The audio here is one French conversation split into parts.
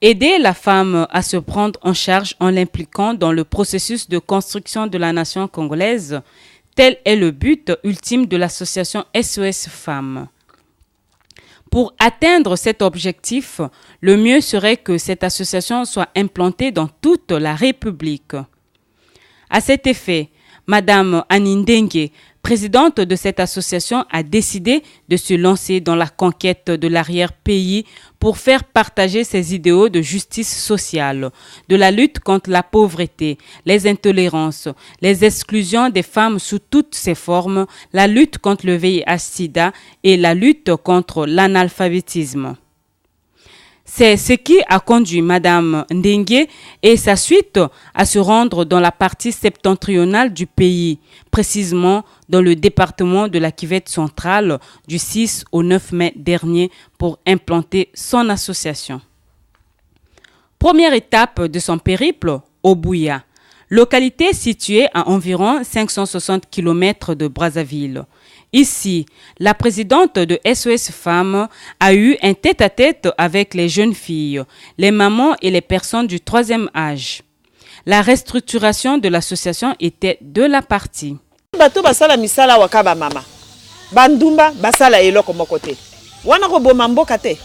Aider la femme à se prendre en charge en l'impliquant dans le processus de construction de la nation congolaise, tel est le but ultime de l'association SOS Femmes. Pour atteindre cet objectif, le mieux serait que cette association soit implantée dans toute la République. À cet effet, Madame Annie Ndengue, présidente de cette association, a décidé de se lancer dans la conquête de l'arrière-pays pour faire partager ses idéaux de justice sociale, de la lutte contre la pauvreté, les intolérances, les exclusions des femmes sous toutes ses formes, la lutte contre le VIH-Sida et la lutte contre l'analphabétisme. C'est ce qui a conduit Madame Ndengue et sa suite à se rendre dans la partie septentrionale du pays, précisément dans le département de la Kivette centrale du 6 au 9 mai dernier pour implanter son association. Première étape de son périple, Obuya, localité située à environ 560 km de Brazzaville. Ici, la présidente de SOS Femmes a eu un tête-à-tête avec les jeunes filles, les mamans et les personnes du troisième âge. La restructuration de l'association était de la partie. Bato basala misala wakaba mama. Bandumba basala eloko mokote. Wana ko boma mboka te.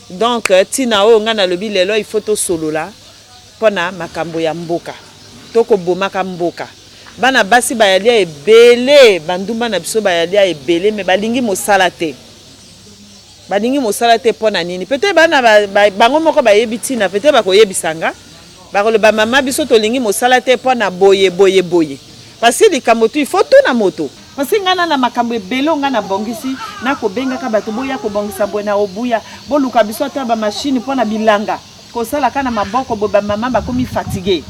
Donc tina o ngana lobi lelo il faut to solo la pona makambo ya mboka. Toko bomaka mboka. Bana basi bayalia ebele bandumba na biso bayalia ebele me balingi mosala te. Balingi mosala te pona nini? Peut-être bana bango moko bayebi tina, peut-être bakoyebisanga. Bakolo ba mama biso to lingi mosala te pona boye. Parce que likambo tu il faut tout na moto. Parce que ngana na makambo ebele ngana bongisi na ko benga ka bato boya ko bongisa bona obuya bo luka biso ta ba machine pona bilanga. Ko sala kana maboko bo ba mama ba komi fatigué.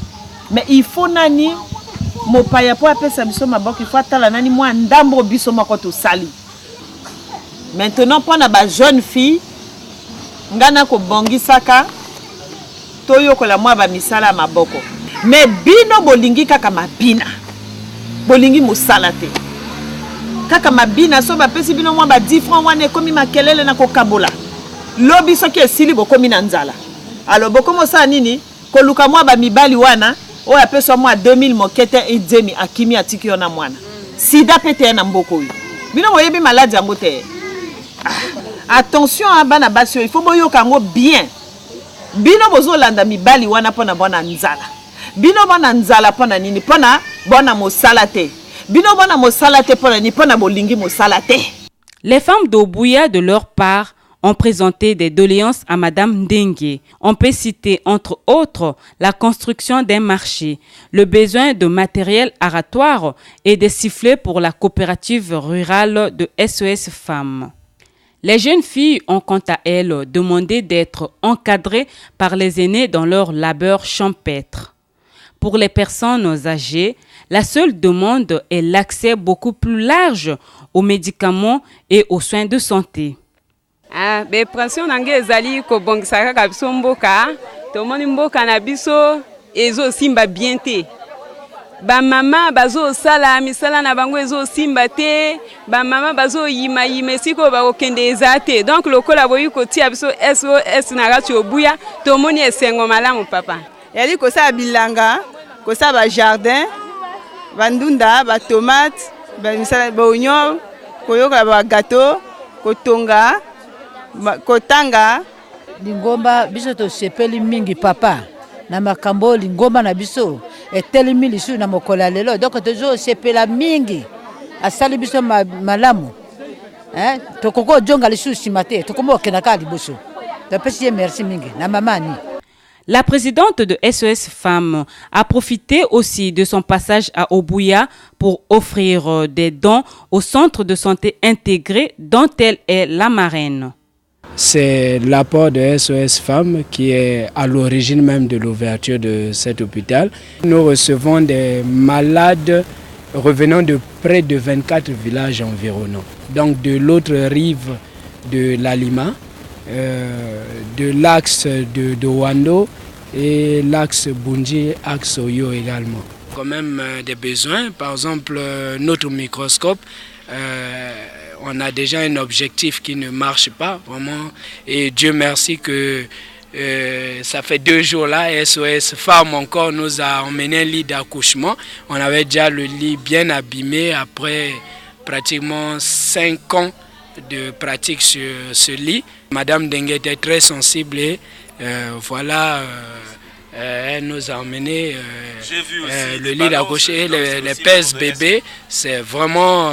Mais il faut nani mopaya po apesa biso maboko il faut atala nani moi ndambo biso moko to sali. Maintenant pona ba jeune fille ngana ko bongisaka toyo ko la moi ba misala maboko. Mais bino bolingi kaka mabina. Bolingi mosala te. Kaka mabina so ba pesi bino mwa ba 10 francs wane komi makelele na kokabola. Lobi soki esili bokomi na nzala. Alors bokomo sa nini ko luka mwa ba mibali wana o ya peso mwa 2000 mokete edemi akimi atiki yona mwana. Sida pete na mboko yu. Bino boyebi maladi yango te. Attention a bana basio il faut boyoka ngo bien. Bino bozo landa mibali wana pona bona nzala. Bino bona nzala pona nini pona bona mosala te. Bino bona mosala te pona ni pona bolingi mosala te. Les femmes d'Obuya de leur part ont présenté des doléances à Madame Ndengue. On peut citer entre autres la construction d'un marché, le besoin de matériel aratoire et des sifflets pour la coopérative rurale de SOS Femmes. Les jeunes filles ont quant à elles demandé d'être encadrées par les aînés dans leur labeur champêtre. Pour les personnes âgées, la seule demande est l'accès beaucoup plus large aux médicaments et aux soins de santé. Be pression nange ezali ko bongisa kaka biso mboka to moni mboka na biso ezo simba bien te. Ba mama bazo sala misala na bango ezo simba te, ba mama bazo yima siko ba okende ezate. Donc lokola boyi ko tia biso SOS na rati Obuya to moni esengo malamu papa. Yali ko sa bilanga, ko sa ba jardin, ba ndunda, ba tomate, ba misala ba oignon, ko yoka ba gâteau, ko tonga, kotanga. Lingomba biso to sepeli mingi papa. Na makambo lingomba na biso eteli milisu na mokola lelo donc tozo sepela mingi asali biso malamu tokoko jonga lisu simate tokomo kenaka liboso topesi merci mingi na mamani. La présidente de SOS Femmes a profité aussi de son passage à Obuya pour offrir des dons au centre de santé intégré dont elle est la marraine. C'est l'apport de SOS Femmes qui est à l'origine même de l'ouverture de cet hôpital. Nous recevons des malades revenant de près de 24 villages environnants. Donc de l'autre rive de l'Alima, de l'axe de Wando et l'axe Bunji, axe Oyo également. quand même des besoins. Par exemple, notre microscope, on a déjà un objectif qui ne marche pas vraiment. Et Dieu merci que ça fait 2 jours là, SOS Femmes encore nous a emmené un lit d'accouchement. On avait déjà le lit bien abîmé après pratiquement 5 ans de pratique sur ce lit. Madame Dengue était très sensible et voilà, elle nous a emmené le lit d'accouchement, les pèse bébés. C'est vraiment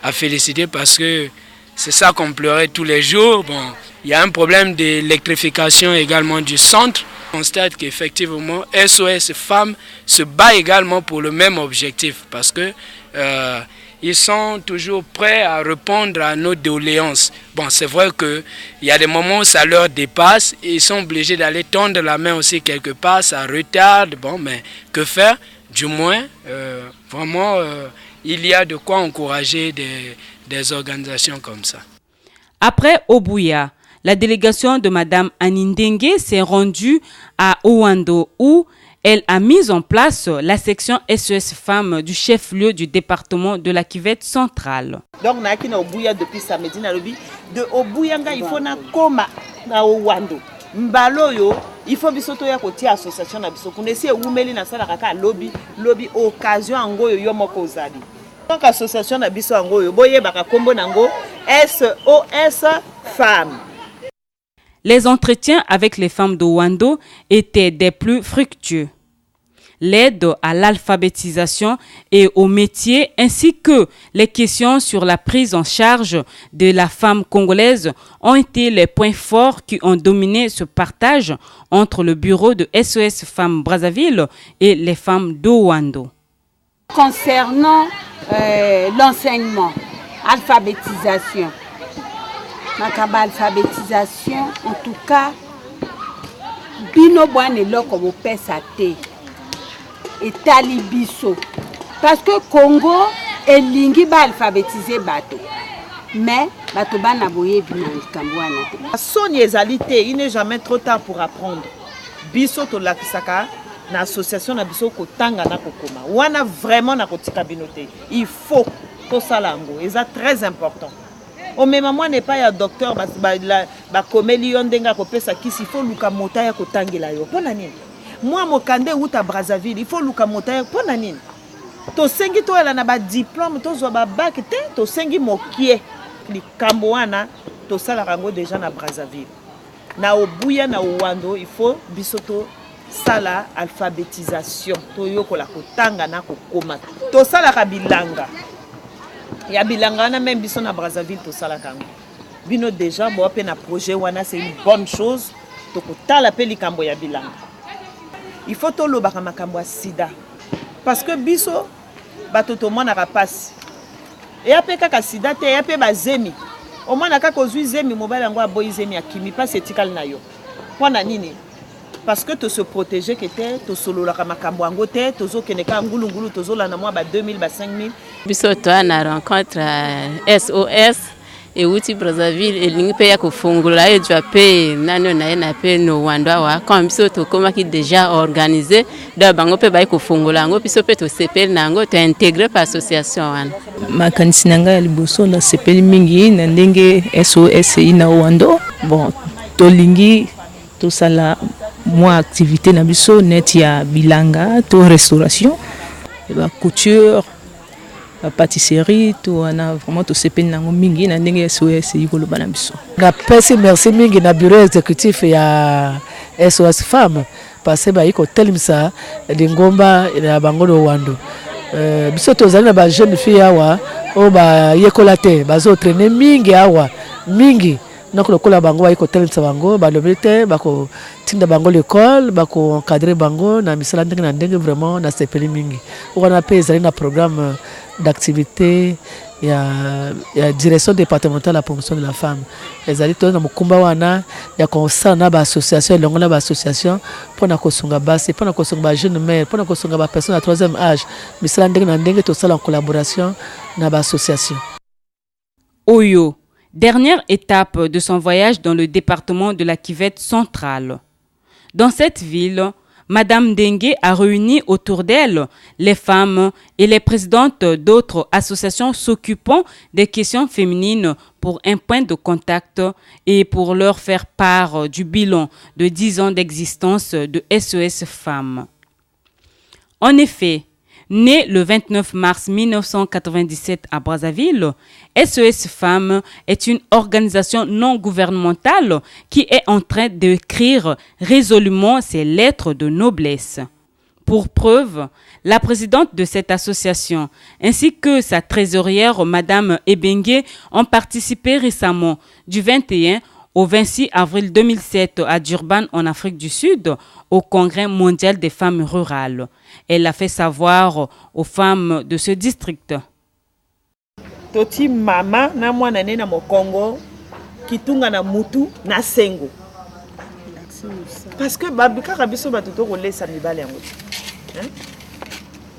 à féliciter parce que c'est ça qu'on pleurait tous les jours. Bon, il y a un problème d'électrification également du centre. On constate qu'effectivement SOS Femmes se bat également pour le même objectif parce que ils sont toujours prêts à répondre à nos doléances. Bon, c'est vrai qu'il y a des moments où ça leur dépasse et ils sont obligés d'aller tendre la main aussi quelque part, ça retarde. Bon, mais que faire? Du moins, vraiment, il y a de quoi encourager des organisations comme ça. Après Obuya, la délégation de Madame Anindenge s'est rendue à Ouando où elle a mis en place la section SOS Femmes du chef-lieu du département de la Kivette centrale. Donc, on a qui Obuya depuis samedi, de Obuya, il faut na koma na Ouando. Mbaloyo, il faut bisoto ya koti association na biso. Kunesi umeli na sala kaka lobby occasion angoyo yo moko zali. Donc association na biso angoyo boye baka kombo nango SOS Femmes. Les entretiens avec les femmes de Ouando étaient des plus fructueux. L'aide à l'alphabétisation et au métier ainsi que les questions sur la prise en charge de la femme congolaise ont été les points forts qui ont dominé ce partage entre le bureau de SOS Femmes Brazzaville et les femmes de Ouando. Concernant l'enseignement, alphabétisation, makaba alphabétisation, en tout cas, bino boane loko bo pesa te etali biso parce que Congo elingi ba alphabétiser bato mais bato bana boye bina kambwana te. Soni ezalité, il n'est jamais trop tard pour apprendre. Biso to lakisaka na association na biso ko tanga na kokoma. Wana vraiment na kotika binote. Il faut to salango, c'est très important. O même moi n'est pas un docteur ba komeli yondenga ko pesa kisi faut luka mota ya kotangela yo. Pona nini? Moi mokande uta Brazzaville, il faut luka mota ya pona nini? To sengi to ela na ba diplôme to zo ba bac te to sengi mokie. Likambo wana to sala rango déjà na Brazzaville. Na Obuya na Ouando, il faut bisoto sala alphabétisation. To yoko la kotanga na kokoma. To sala kabilanga. Ya bilanga na même biso na Brazzaville to sala kango. Bino déjà bo pe na projet wana c'est une bonne chose to kotala pe likambo ya bilanga. Il faut to lobaka makambo ya sida parce que biso bato to mona rapasi. Et après kaka sida te ya pe bazemi. Au moins naka kozui zemi mobile yango aboyi zemi akimi pas etikal na yo. Pona nini? Parce que to se protéger que te to solo la makambo yango te to zo keneka ngulu ngulu to zo la na mwa ba 2000 ba 5000. Biso to na rencontre SOS et uti Brazzaville et lingi pe ya kufungula e jwa pe nano na ena pe no wandwa wa comme biso to koma ki déjà organisé da bango pe ba kufungula ngo biso pe to sepel nango to intégrer par association wana makanisi nanga ya liboso na sepeli mingi na ndenge SOS ina wando bon to lingi to sala moi activité na biso net ya bilanga to restauration ba couture la pâtisserie to ana vraiment to sepeli nango mingi na ndenge SOS yikolo bana biso na pesi merci mingi na bureau exécutif ya SOS Femmes parce que ba yiko telimsa lingomba na bangono wando biso tozali na ba jeune fille awa o ba yekola te bazo traîner mingi awa mingi donc lokola bango yiko telimsa bango ba lobete bako tinda bango l'école bako encadrer bango na misala ndenge na ndenge vraiment na sepeli mingi wana pe ezali na programme d'activité il y a direction départementale de la promotion de la femme. Les alliés na mukumba wana ya konsa na ba association longola ba association pour na kosunga basi pour na kosunga ba jeune mère pour na kosunga ba personne à 3e âge misala ndenge na ndenge to sala en collaboration na ba association. Oyo, dernière étape de son voyage dans le département de la Kivette centrale. Dans cette ville, Madame Dengue a réuni autour d'elle les femmes et les présidentes d'autres associations s'occupant des questions féminines pour un point de contact et pour leur faire part du bilan de 10 ans d'existence de SOS Femmes. En effet, né le 29 mars 1997 à Brazzaville, SOS Femmes est une organisation non gouvernementale qui est en train d'écrire résolument ses lettres de noblesse. Pour preuve, la présidente de cette association ainsi que sa trésorière, Madame Ebengue, ont participé récemment du 21 au 26 avril 2007 à Durban, en Afrique du Sud, au Congrès mondial des femmes rurales. Elle a fait savoir aux femmes de ce district. Toti mama na mwana na mokongo kitunga na mutu na sengo. Parce que babika kabiso batuto kolesa mibale yango.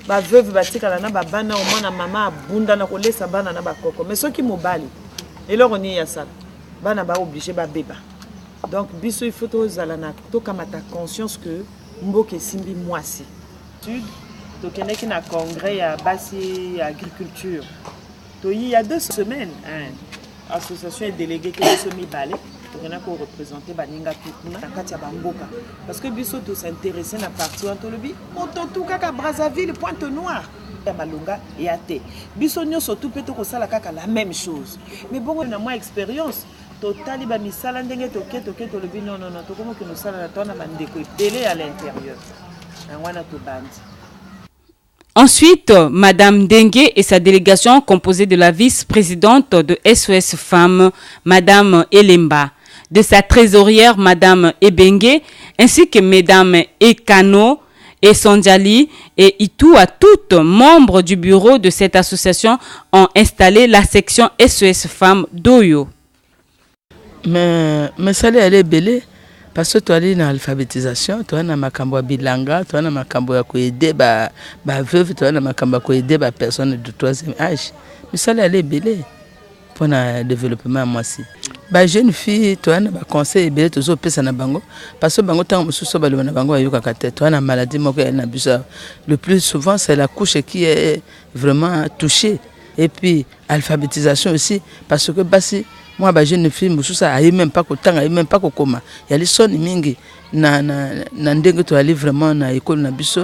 Ba veuve batika na ba bana o mwana mama abunda na kolesa bana na bakoko. Mais soki mobali eloko ni ya sala. Bana ba obligé ba beba. Donc biso il faut tozala na to kamata conscience que mboke simbi mwasi. Sud to keneki na congrès ya basi agriculture. To il y a 2 semaines association est déléguée que biso mibale on a ko représenter baninga tukuna na kati ya bamboka parce que biso to s'intéresser na partie antolobi ototu kaka Brazzaville Pointe-Noire ya malunga et até biso nyoso tout peut ko sala kaka la même chose mais bon na moi expérience totali ba misala ndenge toke to lobi non to comme que nous sala na tona bandeko télé à l'intérieur ngwana to bandi. Ensuite, Madame Dengue et sa délégation composée de la vice-présidente de SOS Femmes, Madame Elemba, de sa trésorière, Madame Ebengue, ainsi que Mesdames Ekano et Sondjali et Itua, toutes membres du bureau de cette association, ont installé la section SOS Femmes d'Oyo. Mais ça allait belé. Parce que tu as une alphabétisation, tu as un makambo bilanga, tu as un makambo à aider ba veuve, tu as un makambo à aider ba personne de 3e âge. Mais ça allait belé pour le développement moi aussi. Ba jeune fille, tu as un conseil belé toujours pesa na bango parce que bango tant mususu ba na bango ayoka kate, tu as une maladie moko na bisa. Le plus souvent c'est la couche qui est vraiment touchée et puis alphabétisation aussi parce que basi moi ba jeune fille mususa ayi même pas kotanga ayi même pas kokoma ya lisoni mingi na ndenge to ali vraiment na école na biso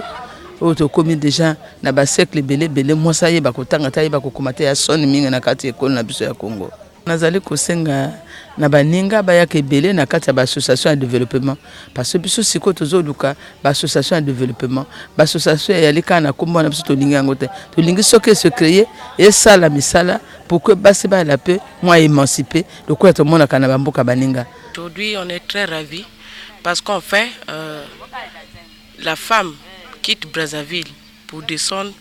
o to komi déjà na ba siècle belé moi ça y ba kotanga ta y ba kokoma te ya soni mingi na kati école na biso ya Congo nazali kosenga na baninga ba ya ke belé na kati ya ba association de développement parce que biso siko tozo luka ba association de développement ba association ya lika na kombo na biso to linga ngote to lingi soke se créer et ça la misala pour que basi ba la paix moi émancipé le quoi tout le monde kana bamboka baninga. Aujourd'hui on est très ravis parce qu'en fait la femme quitte Brazzaville pour descendre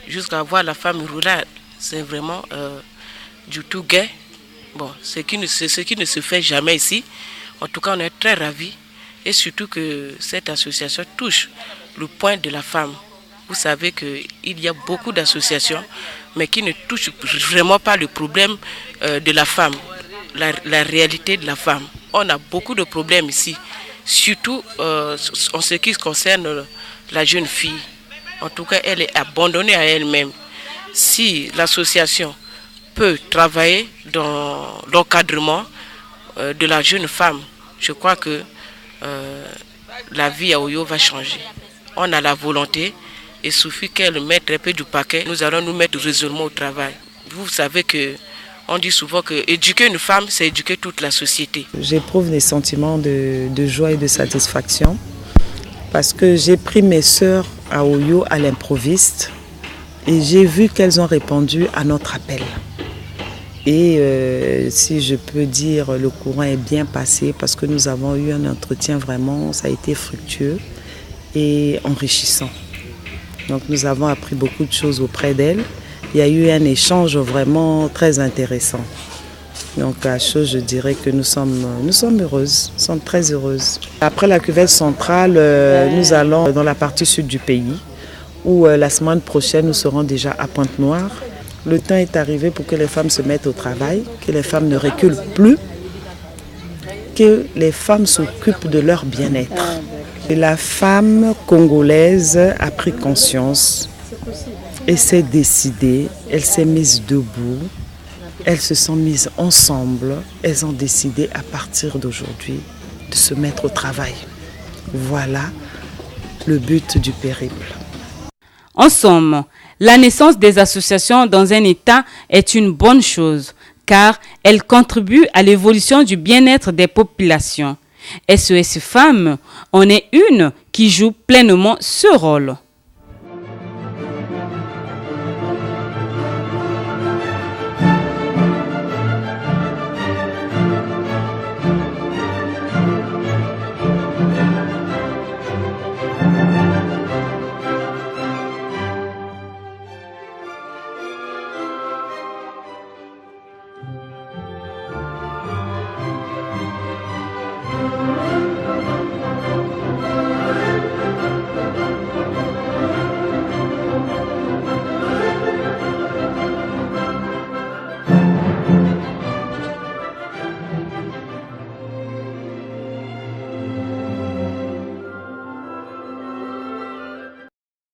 jusqu'à voir la femme rurale, c'est vraiment du tout gai. Bon, ce qui ne se fait jamais ici. En tout cas, on est très ravis et surtout que cette association touche le point de la femme. Vous savez qu'il y a beaucoup d'associations, mais qui ne touchent vraiment pas le problème de la femme, la réalité de la femme. On a beaucoup de problèmes ici, surtout en ce qui concerne la jeune fille. En tout cas, elle est abandonnée à elle-même. Si l'association peut travailler dans l'encadrement de la jeune femme, je crois que la vie à Oyo va changer. On a la volonté, il suffit qu'elle mette un peu du paquet, nous allons nous mettre résolument au travail. Vous savez que on dit souvent que éduquer une femme, c'est éduquer toute la société. J'éprouve des sentiments de joie et de satisfaction parce que j'ai pris mes sœurs à Oyo à l'improviste et j'ai vu qu'elles ont répondu à notre appel. Et si je peux dire, le courant est bien passé parce que nous avons eu un entretien vraiment, ça a été fructueux et enrichissant. Donc nous avons appris beaucoup de choses auprès d'elles. Il y a eu un échange vraiment très intéressant. Donc à chose, je dirais que nous sommes heureuses, nous sommes très heureuses. Après la cuvette centrale, nous allons dans la partie sud du pays où la semaine prochaine, nous serons déjà à Pointe-Noire. Le temps est arrivé pour que les femmes se mettent au travail, que les femmes ne reculent plus, que les femmes s'occupent de leur bien-être. Et la femme congolaise a pris conscience et s'est décidée, elle s'est mise debout, elles se sont mises ensemble, elles ont décidé à partir d'aujourd'hui de se mettre au travail. Voilà le but du périple. En somme, la naissance des associations dans un État est une bonne chose, car elle contribue à l'évolution du bien-être des populations. SOS Femmes en est une qui joue pleinement ce rôle.